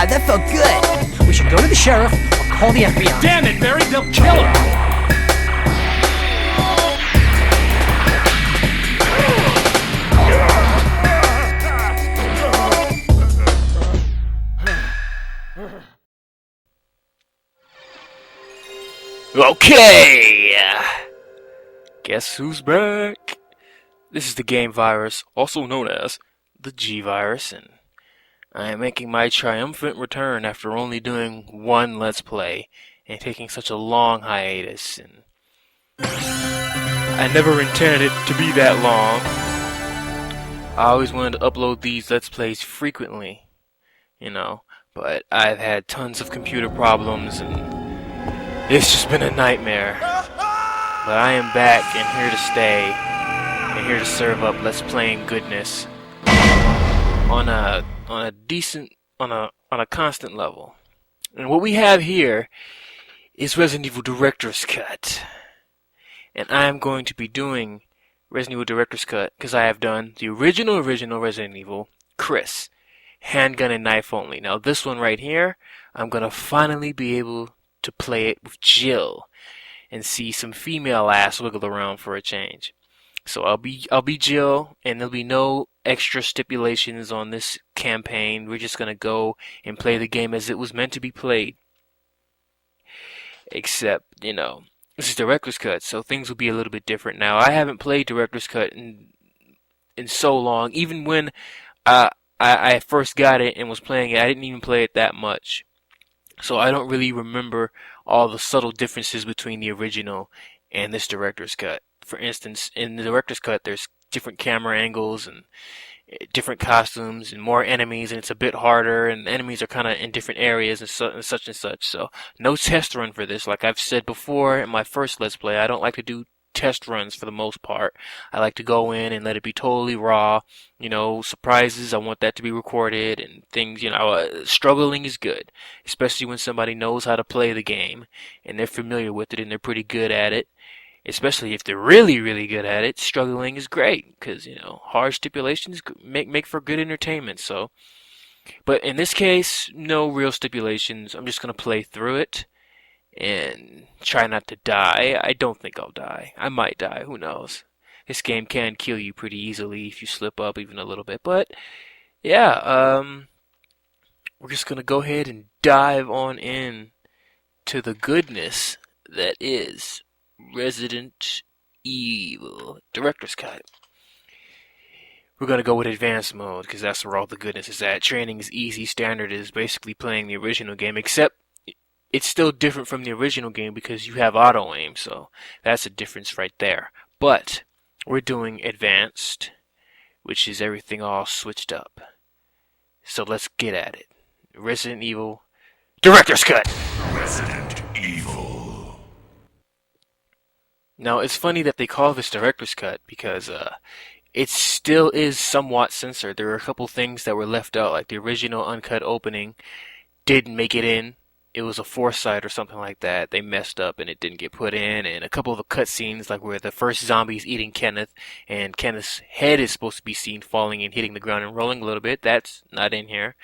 Yeah, that felt good. We should go to the sheriff or call the FBI. Damn it, Barry, they'll kill her! Okay! Guess who's back? This is the game virus, also known as the G virus, and I am making my triumphant return after only doing one Let's Play and taking such a long hiatus. And I never intended it to be that long. I always wanted to upload these Let's Plays frequently, but I've had tons of computer problems and it's just been a nightmare. But I am back and here to stay and here to serve up Let's Playing goodness on a constant level. And what we have here is Resident Evil Director's Cut. And I am going to be doing Resident Evil Director's Cut because I have done the original Resident Evil, Chris, handgun and knife only. Now this one right here, I'm going to finally be able to play it with Jill and see some female ass wiggle around for a change. So I'll be Jill, and there'll be no extra stipulations on this campaign. We're just gonna go and play the game as it was meant to be played. Except, this is Director's Cut, so things will be a little bit different now. I haven't played Director's Cut in so long. Even when I first got it and was playing it, I didn't even play it that much. So I don't really remember all the subtle differences between the original and this Director's Cut. For instance, in the Director's Cut, there's different camera angles and different costumes and more enemies, and it's a bit harder, and the enemies are kind of in different areas and such and such. So no test run for this. Like I've said before in my first Let's Play, I don't like to do test runs for the most part. I like to go in and let it be totally raw. Surprises, I want that to be recorded and things, struggling is good, especially when somebody knows how to play the game and they're familiar with it and they're pretty good at it. Especially if they're really, really good at it, struggling is great because, hard stipulations make for good entertainment. So, but in this case, no real stipulations. I'm just going to play through it and try not to die. I don't think I'll die. I might die. Who knows? This game can kill you pretty easily if you slip up even a little bit. But, yeah, we're just going to go ahead and dive on in to the goodness that is Resident Evil Director's Cut. We're going to go with advanced mode because that's where all the goodness is at. Training is easy. Standard is basically playing the original game, except it's still different from the original game because you have auto aim, so that's a difference right there. But we're doing advanced, which is everything all switched up. So let's get at it. Resident Evil Director's Cut. Resident Evil. Now, it's funny that they call this Director's Cut because it still is somewhat censored. There are a couple things that were left out, like the original uncut opening didn't make it in. It was a foresight or something like that. They messed up and it didn't get put in. And a couple of the cutscenes, like where the first zombie is eating Kenneth and Kenneth's head is supposed to be seen falling and hitting the ground and rolling a little bit, that's not in here.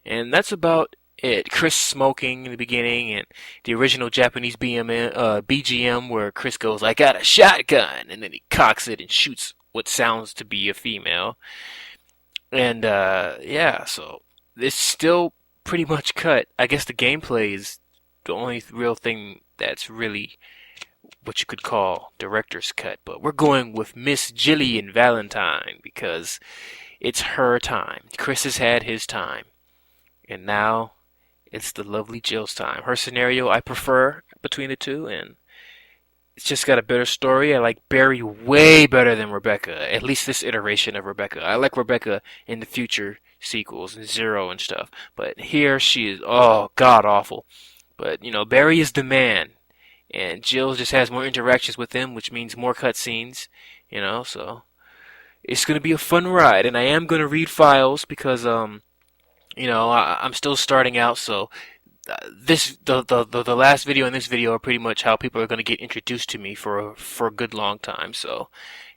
And that's about it. Chris smoking in the beginning, and the original Japanese BGM where Chris goes, "I got a shotgun," and then he cocks it and shoots what sounds to be a female. And yeah, so it's still pretty much cut. I guess the gameplay is the only real thing that's really what you could call Director's Cut. But we're going with Miss Jillian Valentine because it's her time. Chris has had his time, and now it's the lovely Jill's time. Her scenario I prefer between the two, and it's just got a better story. I like Barry way better than Rebecca, at least this iteration of Rebecca. I like Rebecca in the future sequels and Zero and stuff, but here she is, god awful. But, Barry is the man, and Jill just has more interactions with him, which means more cutscenes, so it's going to be a fun ride, and I am going to read files because, I'm still starting out, so the last video and this video are pretty much how people are going to get introduced to me for a good long time. So,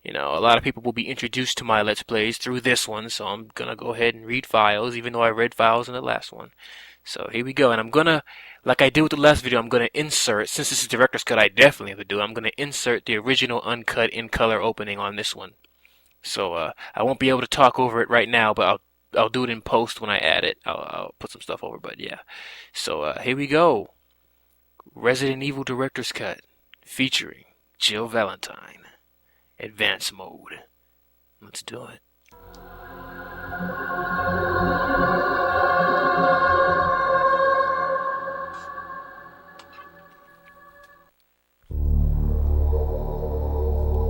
a lot of people will be introduced to my Let's Plays through this one, so I'm going to go ahead and read files, even though I read files in the last one. So here we go, and I'm gonna, like I did with the last video, I'm gonna insert, since this is director's cut, I definitely have to do it. I'm gonna insert the original uncut in color opening on this one. So I won't be able to talk over it right now, but I'll do it in post when I add it. I'll put some stuff over, but yeah. So here we go. Resident Evil director's cut featuring Jill Valentine. Advanced mode. Let's do it.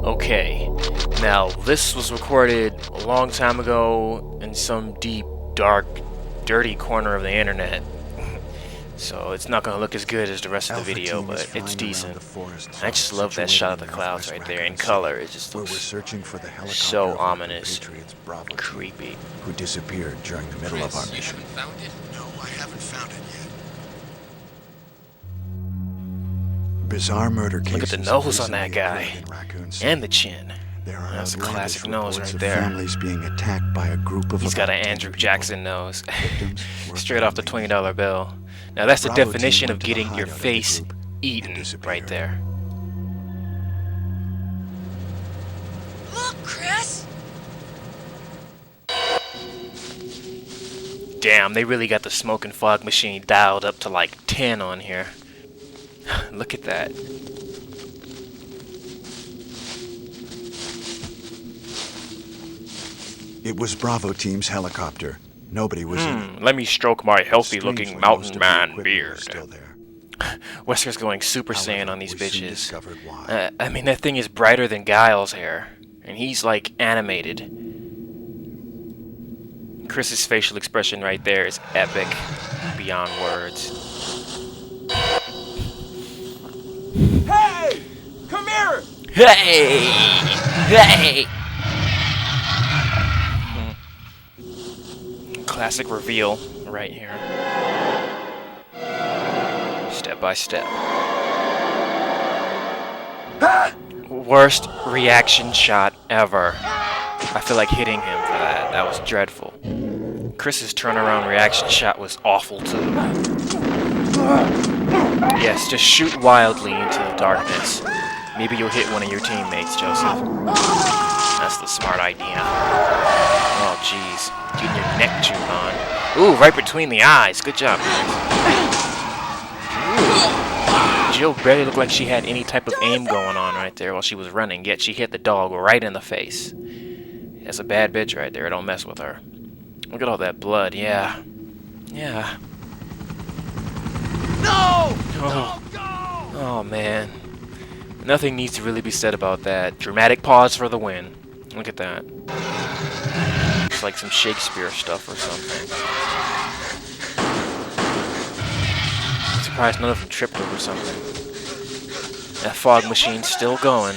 Okay, now this was recorded a long time ago in some deep, dark, dirty corner of the internet. So it's not going to look as good as the rest of the video, but it's decent. I just love that shot of the clouds right there in color. It just looks so ominous, creepy. Who disappeared during the middle of our mission. You haven't found it? No, I haven't found it yet. Bizarre murder cases. Look at the nose on that guy, and the chin. That's a classic nose right there. Families being attacked by a group of. He's got an Andrew Jackson nose, straight off the $20 bill. Now that's the definition of getting your face eaten right there. Look, Chris! Damn, they really got the smoke and fog machine dialed up to like 10 on here. Look at that. It was Bravo Team's helicopter. Nobody was in it. Let me stroke my healthy-looking Strangely, most mountain of the man equipment beard. was still there. Wesker's going Super Saiyan However, on these we soon bitches. discovered why. I mean, that thing is brighter than Guile's hair. And he's, like, animated. Chris's facial expression right there is epic. Beyond words. Hey! Come here! Hey! Hey! Classic reveal right here. Step by step. Worst reaction shot ever. I feel like hitting him for that. That was dreadful. Chris's turnaround reaction shot was awful too. Yes, just shoot wildly into the darkness. Maybe you'll hit one of your teammates, Joseph. That's the smart idea. Oh, jeez. Getting your neck chewed on. Ooh, right between the eyes. Good job, guys. Jill barely looked like she had any type of aim going on right there while she was running, yet she hit the dog right in the face. That's a bad bitch right there. Don't mess with her. Look at all that blood. Yeah. Yeah. No! Oh. Oh, man. Nothing needs to really be said about that. Dramatic pause for the win. Look at that. It's like some Shakespeare stuff or something. I'm surprised none of them tripped over something. That fog machine's still going.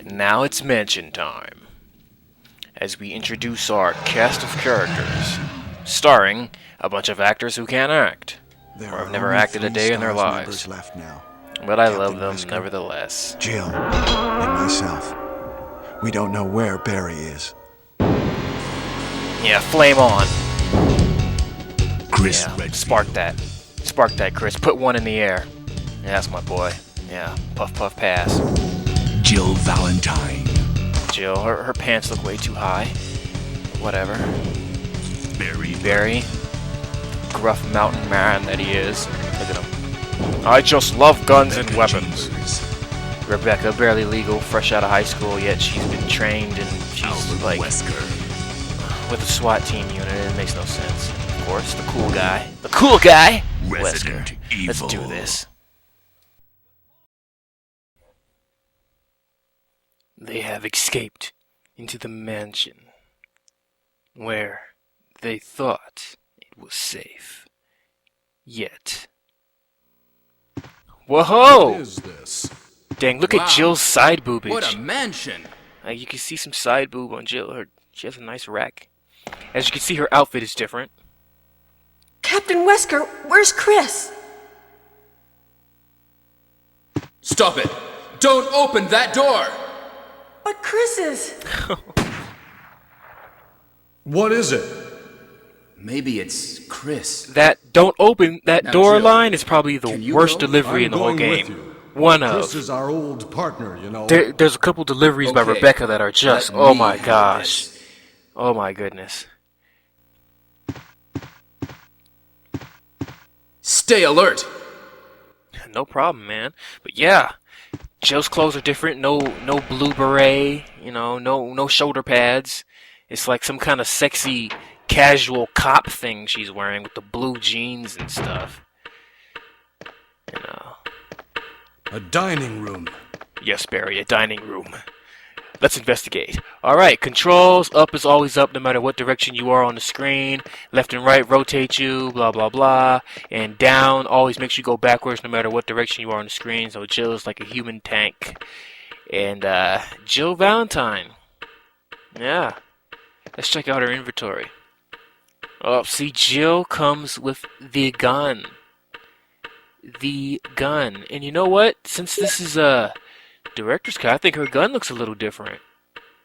And now it's mention time. As we introduce our cast of characters, starring a bunch of actors who can't act. There Or have are never only acted a 3 day in their Stars lives. members left now. But I Captain love them Wesker, nevertheless. Jill and myself. We don't know where Barry is. Yeah, flame on. Chris Yeah, Redfield. spark that. Spark that, Chris. Put one in the air. Yeah, that's my boy. Yeah, puff puff pass. Jill Valentine. Jill, her pants look way too high. Whatever. Barry. Gruff mountain man that he is. Look at him. I just love guns and weapons. Chambers. Rebecca, barely legal, fresh out of high school, yet she's been trained and she's like Wesker. with a SWAT team unit. It makes no sense. Of course, the cool guy. The cool guy! Resident Wesker. Evil. Let's do this. They have escaped into the mansion where they thought it was safe. Yet. Whoa! What is this? Dang, look Wow. at Jill's side boobage. What a mansion! You can see some side boob on Jill. She has a nice rack. As you can see, her outfit is different. Captain Wesker, where's Chris? Stop it! Don't open that door! But Chris is... What is it? Maybe it's Chris. That don't open that Now, door Jill, line is probably the can you worst go? delivery in the whole game. One Chris of. is our old partner, you know. There's a couple deliveries by Okay, Rebecca that are just, let oh me my handle gosh. this. Oh my goodness. Stay alert. No problem, man. But yeah, Jill's clothes are different. No blue beret. You know, no shoulder pads. It's like some kind of sexy casual cop thing she's wearing with the blue jeans and stuff. You know. A dining room. Yes, Barry, a dining room. Let's investigate. Alright, controls. Up is always up no matter what direction you are on the screen. Left and right rotate you, blah blah blah. And down always makes you go backwards no matter what direction you are on the screen. So Jill is like a human tank. And Jill Valentine. Yeah. Let's check out her inventory. Oh, see, Jill comes with the gun. The gun. And you know what? Since this is a director's cut, I think her gun looks a little different.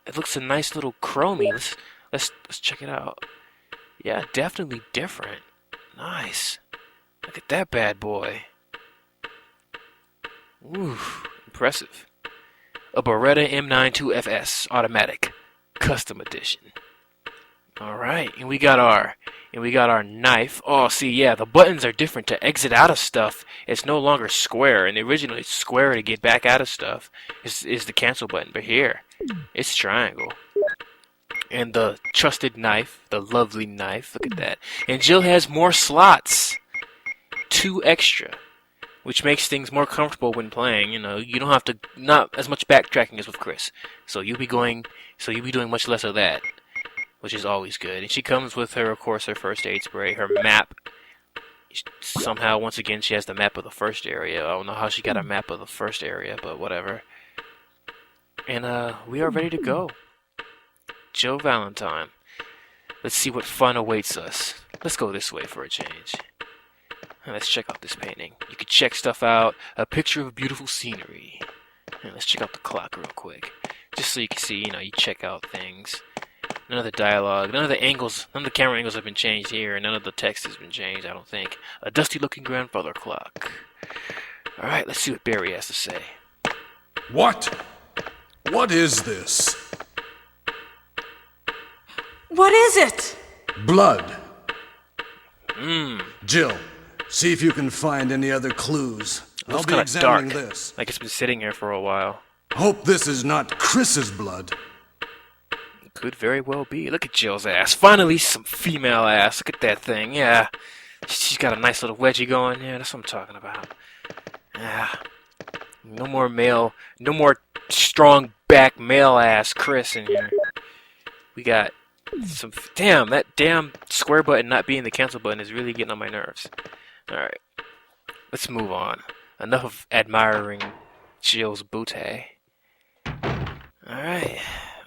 It looks a nice little chromey. Let's check it out. Yeah, definitely different. Nice. Look at that bad boy. Ooh, impressive. A Beretta M92FS automatic, custom edition. All right, and we got our knife. Oh, see, yeah, the buttons are different to exit out of stuff. It's no longer square, and originally it's square to get back out of stuff. Is the cancel button, but here it's triangle. And the trusted knife, the lovely knife. Look at that. And Jill has more slots, 2 extra, which makes things more comfortable when playing. You know, you don't have to not as much backtracking as with Chris. So you'll be doing much less of that, which is always good. And she comes with her, of course, her first aid spray, her map. Somehow, once again, she has the map of the first area. I don't know how she got a map of the first area, but whatever. And we are ready to go. Jill Valentine. Let's see what fun awaits us. Let's go this way for a change. And let's check out this painting. You can check stuff out. A picture of beautiful scenery. And let's check out the clock real quick. Just so you can see, you know, you check out things. None of the dialogue, none of the angles, none of the camera angles have been changed here, and none of the text has been changed, I don't think. A dusty-looking grandfather clock. Alright, let's see what Barry has to say. What? What is this? What is it? Blood. Jill, see if you can find any other clues. I'll Looks be kind of dark, examining this. like it's been sitting here for a while. Hope this is not Chris's blood. Could very well be. Look at Jill's ass. Finally, some female ass. Look at that thing. Yeah. She's got a nice little wedgie going. Yeah, that's what I'm talking about. Yeah. No more strong back male ass Chris in here. We got some... Damn, that damn square button not being the cancel button is really getting on my nerves. Alright. Let's move on. Enough of admiring Jill's booty. Alright.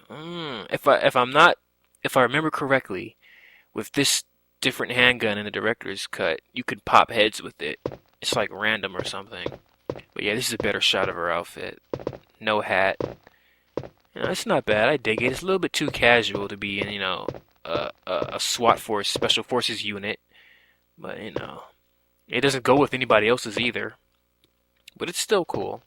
If I remember correctly, with this different handgun in the director's cut, you could pop heads with it. It's like random or something. But yeah, this is a better shot of her outfit. No hat. You know, it's not bad. I dig it. It's a little bit too casual to be in, you know, a SWAT force, special forces unit. But you know, it doesn't go with anybody else's either. But it's still cool.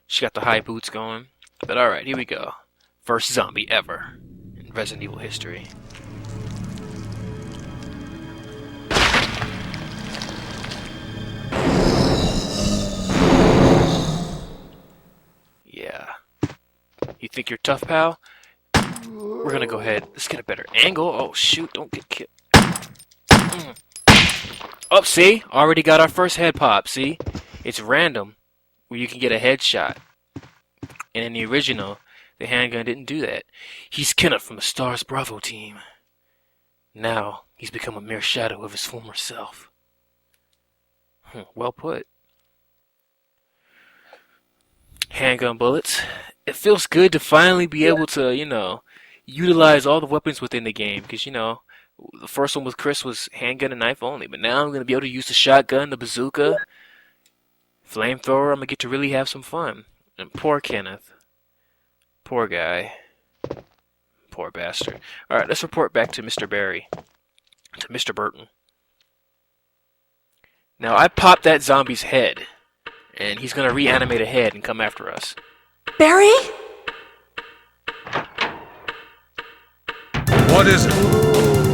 She got the high boots going. But alright, here we go. First zombie ever in Resident Evil history. Yeah. You think you're tough, pal? We're gonna go ahead. Let's get a better angle. Oh, shoot. Don't get killed. Oh, see? Already got our first head pop, see? It's random where you can get a headshot. And in the original, the handgun didn't do that. He's Kenneth from the STARS Bravo team. Now, he's become a mere shadow of his former self. Well put. Handgun bullets. It feels good to finally be able to, you know, utilize all the weapons within the game. Because, you know, the first one with Chris was handgun and knife only. But now I'm going to be able to use the shotgun, the bazooka, flamethrower. I'm going to get to really have some fun. And poor Kenneth. Poor guy. Poor bastard. Alright, let's report back to Mr. Barry. to Mr. Burton. Now, I popped that zombie's head, and he's gonna reanimate a head and come after us. Barry? What is it?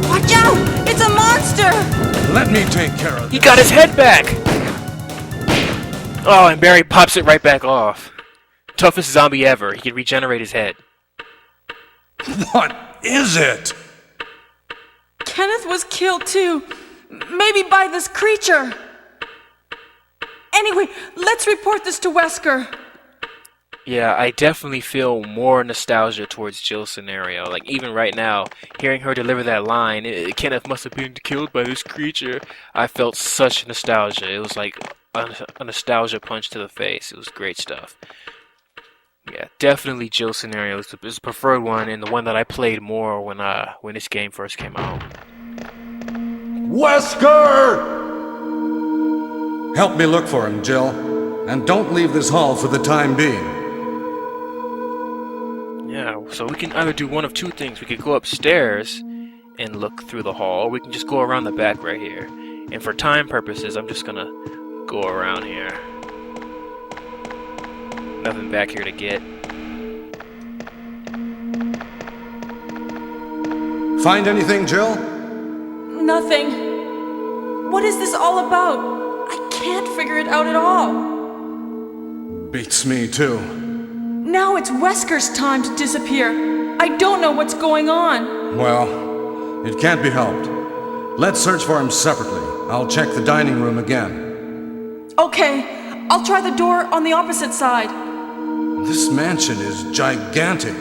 Watch out! It's a monster! Let me take care of He this. got his head back! Oh, and Barry pops it right back off. Toughest zombie ever. He can regenerate his head. What is it? Kenneth was killed too. Maybe by this creature. Anyway, let's report this to Wesker. Yeah, I definitely feel more nostalgia towards Jill's scenario. Like, even right now, hearing her deliver that line, Kenneth must have been killed by this creature, I felt such nostalgia. It was like a nostalgia punch to the face. It was great stuff. Yeah, definitely Jill's scenario is the preferred one, and the one that I played more when this game first came out. Wesker! Help me look for him, Jill. And don't leave this hall for the time being. Yeah, so we can either do one of two things. We could go upstairs and look through the hall, or we can just go around the back right here. And for time purposes, I'm just gonna go around here. Nothing back here to get. Find anything, Jill? Nothing. What is this all about? I can't figure it out at all. Beats me, too. Now it's Wesker's time to disappear. I don't know what's going on. Well, it can't be helped. Let's search for him separately. I'll check the dining room again. Okay, I'll try the door on the opposite side. This mansion is gigantic.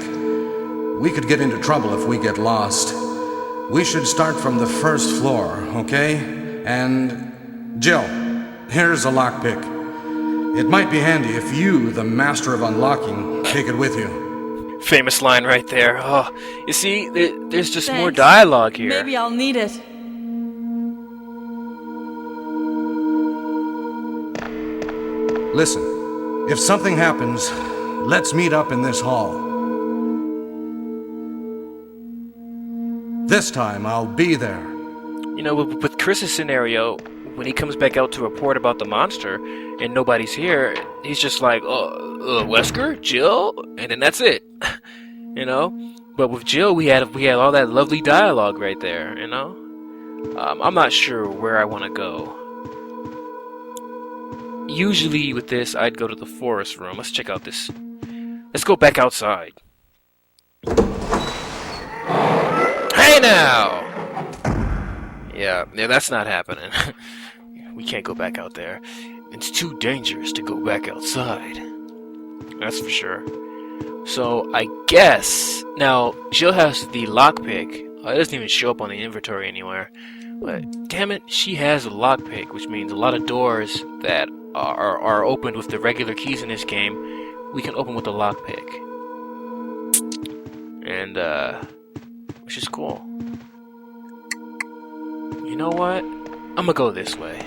We could get into trouble if we get lost. We should start from the first floor, okay? And Jill, here's a lockpick. It might be handy if you, the master of unlocking, take it with you. Famous line right there. Oh, you see, there's just more Thanks. dialogue here. Maybe I'll need it. Listen, if something happens, let's meet up in this hall. This time, I'll be there. You know, with Chris's scenario, when he comes back out to report about the monster and nobody's here, he's just like, Wesker, Jill, and then that's it. You know? But with Jill, we had all that lovely dialogue right there, you know? I'm not sure where I want to go. Usually with this, I'd go to the forest room. Let's check out this. Let's go back outside. Hey now! Yeah, that's not happening. We can't go back out there. It's too dangerous to go back outside. That's for sure. So, I guess... Now, Jill has the lockpick. It doesn't even show up on the inventory anywhere. But, damn it, she has a lockpick, which means a lot of doors that are opened with the regular keys in this game, we can open with the lockpick. And, which is cool. You know what? I'm gonna go this way.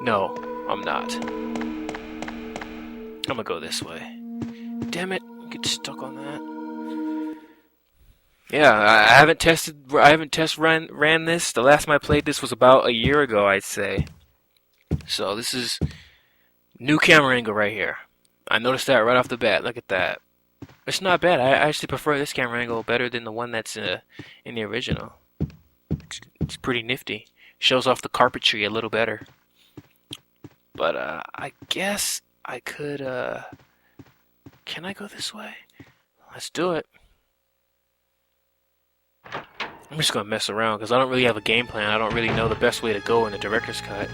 No, I'm not. I'm gonna go this way. Damn it, get stuck on that. Yeah, I haven't ran this. The last time I played this was about a year ago, I'd say. So this is new camera angle right here. I noticed that right off the bat. Look at that. It's not bad. I actually prefer this camera angle better than the one that's in the original. It's pretty nifty. Shows off the carpentry a little better. But I guess I could. Can I go this way? Let's do it. I'm just gonna mess around because I don't really have a game plan. I don't really know the best way to go in the director's cut.